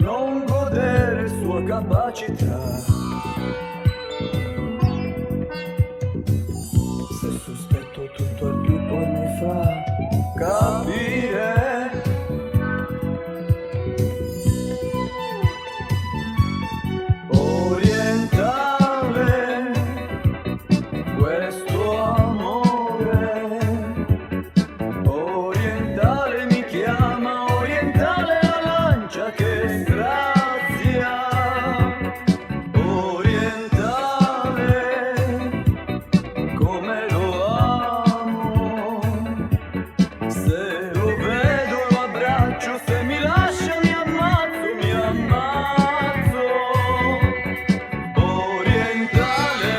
non godere sua capacità. Se sospetto tutto il più poi mi fa capire orientale questo amore. Orientale mi chiama, orientale la lancia che strazia. Orientale come lo amo, se lo vedo lo abbraccio, se mi lascia mi ammazzo, mi ammazzo. Orientale.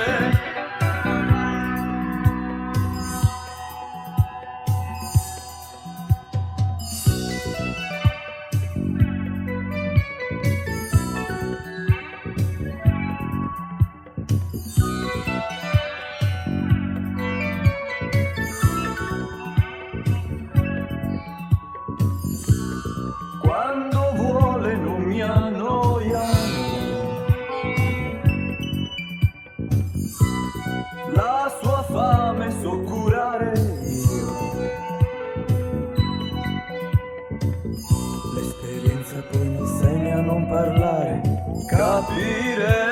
Quando vuole non mi annoia, la sua fame so curare io. L'esperienza poi mi insegna a non parlare, capire